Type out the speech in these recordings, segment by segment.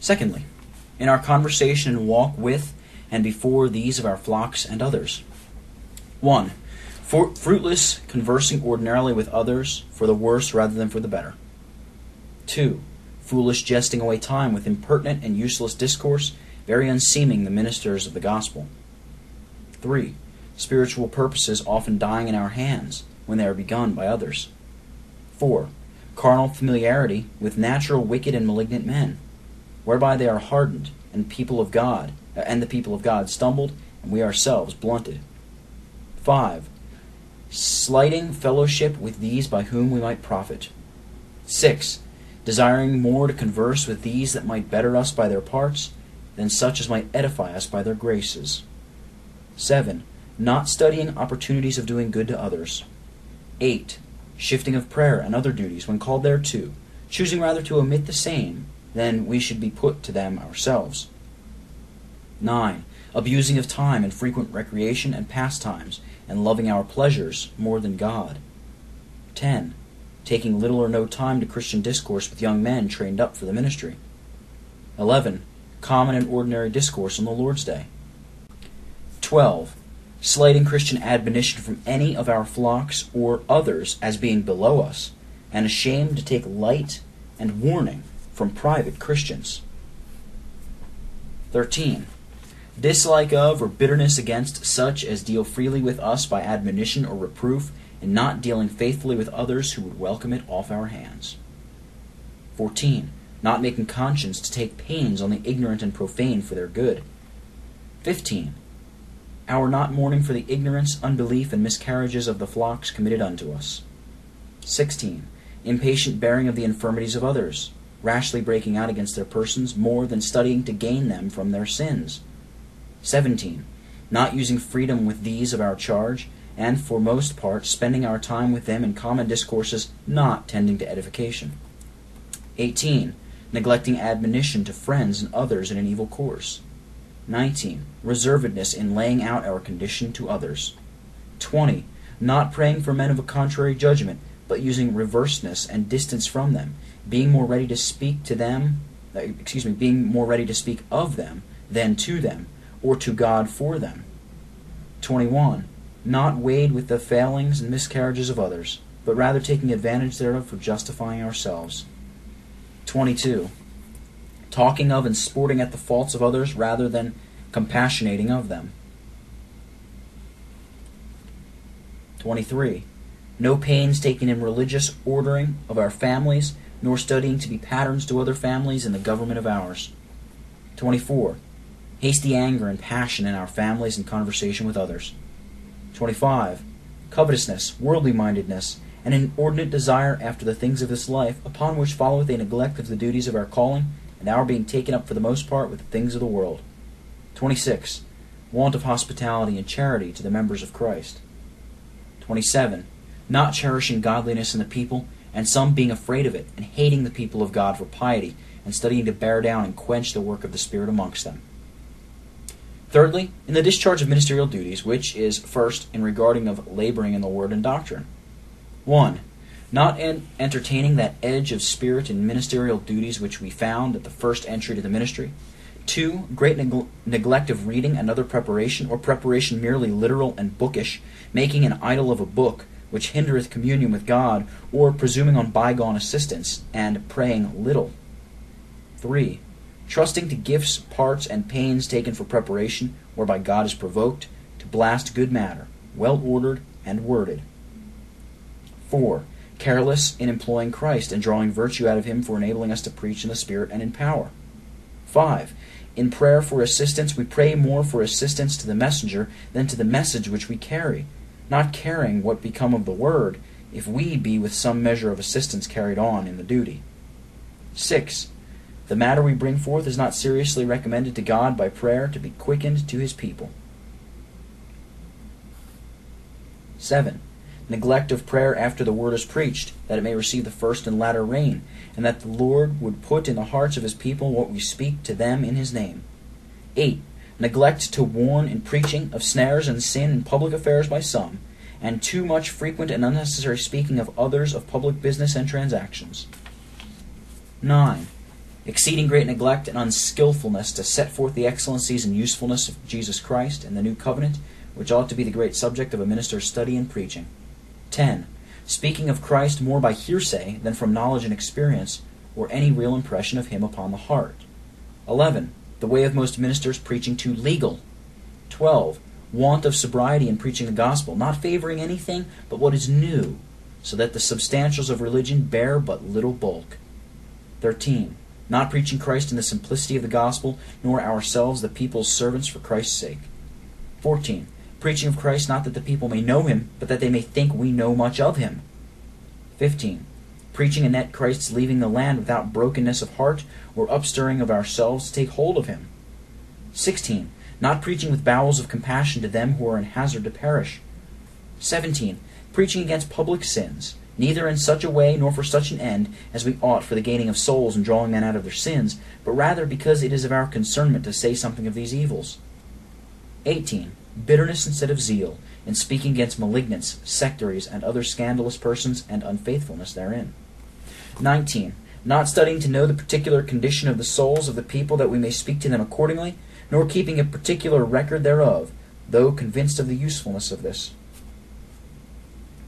Secondly, in our conversation and walk with and before these of our flocks and others. 1. Fruitless conversing ordinarily with others for the worse rather than for the better. 2. Foolish jesting away time with impertinent and useless discourse, very unseeming the ministers of the gospel. 3. Spiritual purposes often dying in our hands when they are begun by others. 4. Carnal familiarity with natural wicked and malignant men, whereby they are hardened, and the people of God stumbled, and we ourselves blunted. 5. Slighting fellowship with these by whom we might profit. 6. Desiring more to converse with these that might better us by their parts, than such as might edify us by their graces. 7. Not studying opportunities of doing good to others. 8. Shifting of prayer and other duties when called thereto, choosing rather to omit the same than we should be put to them ourselves. 9. Abusing of time and frequent recreation and pastimes, and loving our pleasures more than God. 10. Taking little or no time to Christian discourse with young men trained up for the ministry. 11. Common and ordinary discourse on the Lord's Day. 12. Slighting Christian admonition from any of our flocks or others as being below us, and ashamed to take light and warning from private Christians. 13. Dislike of or bitterness against such as deal freely with us by admonition or reproof, and not dealing faithfully with others who would welcome it off our hands. 14. Not making conscience to take pains on the ignorant and profane for their good. 15. Our not mourning for the ignorance, unbelief, and miscarriages of the flocks committed unto us. 16. Impatient bearing of the infirmities of others, rashly breaking out against their persons more than studying to gain them from their sins. 17. Not using freedom with these of our charge, and for most part spending our time with them in common discourses not tending to edification. 18. Neglecting admonition to friends and others in an evil course. 19. Reservedness in laying out our condition to others. 20. Not praying for men of a contrary judgment, but using reverseness and distance from them, being more ready to speak of them than to them, or to God for them. 21. Not weighed with the failings and miscarriages of others, but rather taking advantage thereof for justifying ourselves. 22. Talking of and sporting at the faults of others rather than compassionating of them. 23. No pains taken in religious ordering of our families, nor studying to be patterns to other families in the government of ours. 24. Hasty anger and passion in our families and conversation with others. 25. Covetousness, worldly-mindedness, and an inordinate desire after the things of this life, upon which followeth a neglect of the duties of our calling, and our being taken up for the most part with the things of the world. 26. Want of hospitality and charity to the members of Christ. 27. Not cherishing godliness in the people, and some being afraid of it, and hating the people of God for piety, and studying to bear down and quench the work of the Spirit amongst them. Thirdly, in the discharge of ministerial duties, which is first in regarding of laboring in the word and doctrine. 1. Not entertaining that edge of spirit in ministerial duties which we found at the first entry to the ministry. 2. Great neglect of reading and other preparation, or preparation merely literal and bookish, making an idol of a book, which hindereth communion with God, or presuming on bygone assistance, and praying little. 3. Trusting to gifts, parts, and pains taken for preparation, whereby God is provoked, to blast good matter, well ordered and worded. 4. Careless in employing Christ, and drawing virtue out of him for enabling us to preach in the Spirit and in power. 5. In prayer for assistance, we pray more for assistance to the messenger than to the message which we carry, not caring what become of the word, if we be with some measure of assistance carried on in the duty. 6. The matter we bring forth is not seriously recommended to God by prayer to be quickened to his people. 7. Neglect of prayer after the word is preached, that it may receive the first and latter rain, and that the Lord would put in the hearts of his people what we speak to them in his name. 8. Neglect to warn in preaching of snares and sin in public affairs by some, and too much frequent and unnecessary speaking of others of public business and transactions. 9. exceeding great neglect and unskillfulness to set forth the excellencies and usefulness of Jesus Christ and the new covenant, which ought to be the great subject of a minister's study and preaching. 10. Speaking of Christ more by hearsay than from knowledge and experience, or any real impression of him upon the heart. 11. The way of most ministers preaching too legal. 12. Want of sobriety in preaching the gospel, not favoring anything but what is new, so that the substantials of religion bear but little bulk. 13. Not preaching Christ in the simplicity of the gospel, nor ourselves the people's servants for Christ's sake. 14. Preaching of Christ not that the people may know him, but that they may think we know much of him. 15. Preaching anent Christ's leaving the land without brokenness of heart or upstirring of ourselves to take hold of him. 16. Not preaching with bowels of compassion to them who are in hazard to perish. 17. Preaching against public sins, neither in such a way nor for such an end as we ought for the gaining of souls and drawing men out of their sins, but rather because it is of our concernment to say something of these evils. 18. Bitterness instead of zeal, in speaking against malignants, sectaries, and other scandalous persons, and unfaithfulness therein. 19. Not studying to know the particular condition of the souls of the people, that we may speak to them accordingly, nor keeping a particular record thereof, though convinced of the usefulness of this.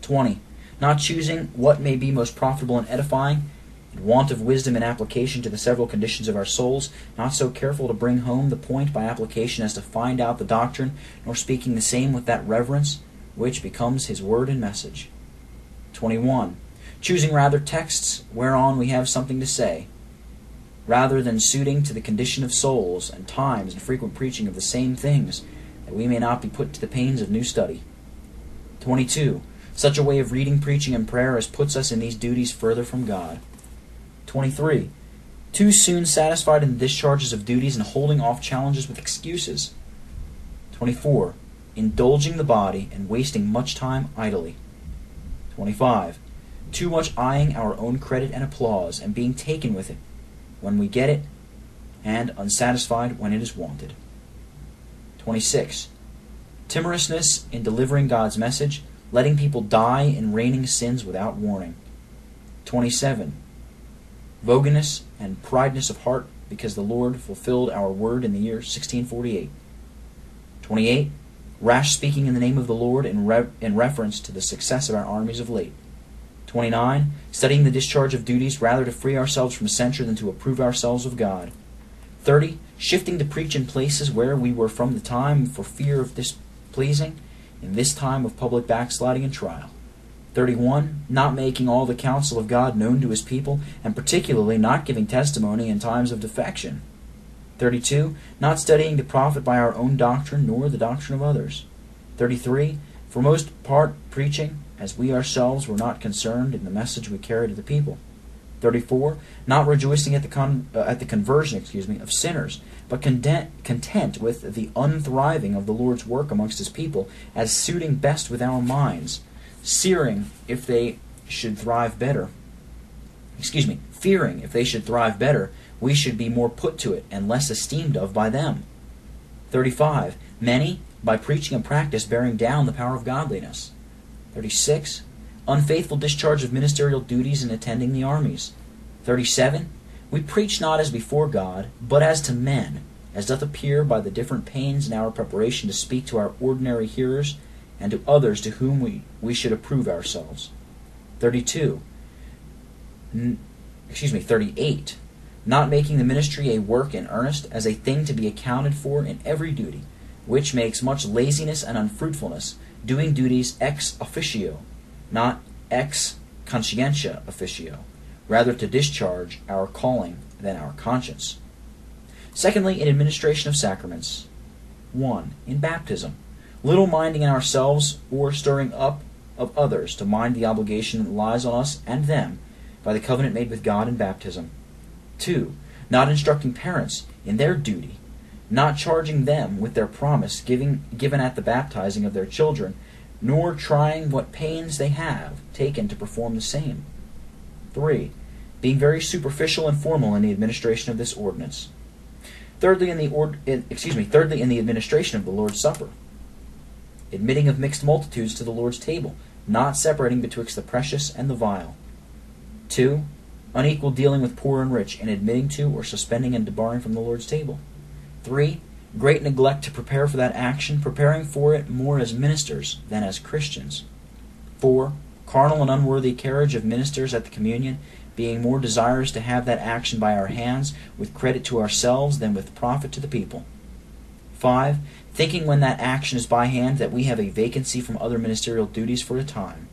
20. Not choosing what may be most profitable and edifying, in want of wisdom and application to the several conditions of our souls, not so careful to bring home the point by application as to find out the doctrine, nor speaking the same with that reverence which becomes his word and message. 21. Choosing rather texts whereon we have something to say, rather than suiting to the condition of souls, and times and frequent preaching of the same things, that we may not be put to the pains of new study. 22. Such a way of reading, preaching, and prayer as puts us in these duties further from God. 23. Too soon satisfied in the discharges of duties and holding off challenges with excuses. 24. Indulging the body and wasting much time idly. 25. Too much eyeing our own credit and applause, and being taken with it when we get it, and unsatisfied when it is wanted. 26. Timorousness in delivering God's message, letting people die in reigning sins without warning. 27. Vogueness and prideness of heart, because the Lord fulfilled our word in the year 1648. 28. Rash speaking in the name of the Lord in reference to the success of our armies of late. 29. Studying the discharge of duties rather to free ourselves from censure than to approve ourselves of God. 30. Shifting to preach in places where we were from the time for fear of displeasing, in this time of public backsliding and trial. 31. Not making all the counsel of God known to his people, and particularly not giving testimony in times of defection. 32. Not studying to profit by our own doctrine, nor the doctrine of others. 33. For most part preaching, as we ourselves were not concerned in the message we carried to the people. 34. Not rejoicing at the conversion of sinners, but content with the unthriving of the Lord's work amongst his people, as suiting best with our minds, fearing if they should thrive better, we should be more put to it and less esteemed of by them. 35. Many, by preaching and practice, bearing down the power of godliness. 36. Unfaithful discharge of ministerial duties in attending the armies. 37. We preach not as before God, but as to men, as doth appear by the different pains in our preparation to speak to our ordinary hearers, and to others to whom we should approve ourselves. 38. Not making the ministry a work in earnest, as a thing to be accounted for in every duty, which makes much laziness and unfruitfulness, doing duties ex officio, not ex conscientia officio, rather to discharge our calling than our conscience. Secondly, in administration of sacraments. 1. In baptism. Little minding in ourselves, or stirring up of others to mind the obligation that lies on us and them by the covenant made with God in baptism. 2. Not instructing parents in their duty, not charging them with their promise given at the baptizing of their children, nor trying what pains they have taken to perform the same. 3. Being very superficial and formal in the administration of this ordinance. Thirdly, in the administration of the Lord's Supper. Admitting of mixed multitudes to the Lord's table, not separating betwixt the precious and the vile. 2. unequal dealing with poor and rich, in admitting to or suspending and debarring from the Lord's table. 3. Great neglect to prepare for that action, preparing for it more as ministers than as Christians. 4. Carnal and unworthy carriage of ministers at the communion, being more desirous to have that action by our hands, with credit to ourselves than with profit to the people. 5. Thinking when that action is by hand that we have a vacancy from other ministerial duties for a time.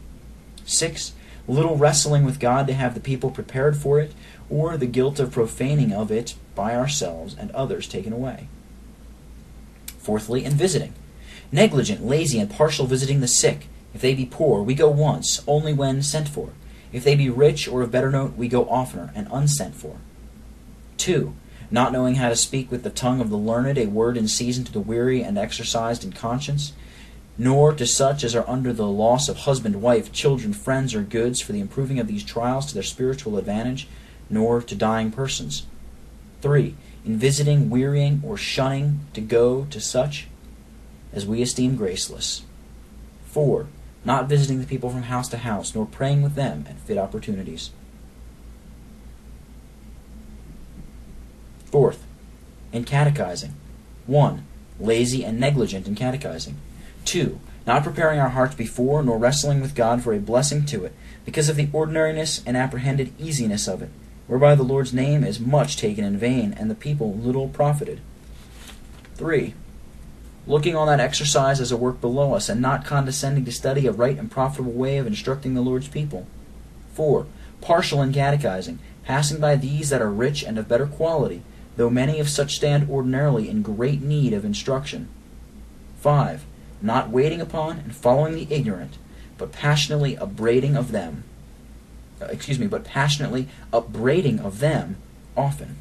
6. Little wrestling with God to have the people prepared for it, or the guilt of profaning of it by ourselves and others taken away. Fourthly, in visiting. Negligent, lazy, and partial visiting the sick. If they be poor, we go once, only when sent for. If they be rich, or of better note, we go oftener, and unsent for. 2. Not knowing how to speak with the tongue of the learned a word in season to the weary and exercised in conscience, nor to such as are under the loss of husband, wife, children, friends, or goods, for the improving of these trials to their spiritual advantage, nor to dying persons. 3. In visiting, wearying, or shunning to go to such as we esteem graceless. 4. Not visiting the people from house to house, nor praying with them at fit opportunities. 4th, in catechizing. 1. Lazy and negligent in catechizing. 2. Not preparing our hearts before, nor wrestling with God for a blessing to it, because of the ordinariness and apprehended easiness of it, whereby the Lord's name is much taken in vain, and the people little profited. 3. Looking on that exercise as a work below us, and not condescending to study a right and profitable way of instructing the Lord's people. 4. Partial in catechizing, passing by these that are rich and of better quality, though many of such stand ordinarily in great need of instruction. 5. Not waiting upon and following the ignorant, but passionately upbraiding of them often.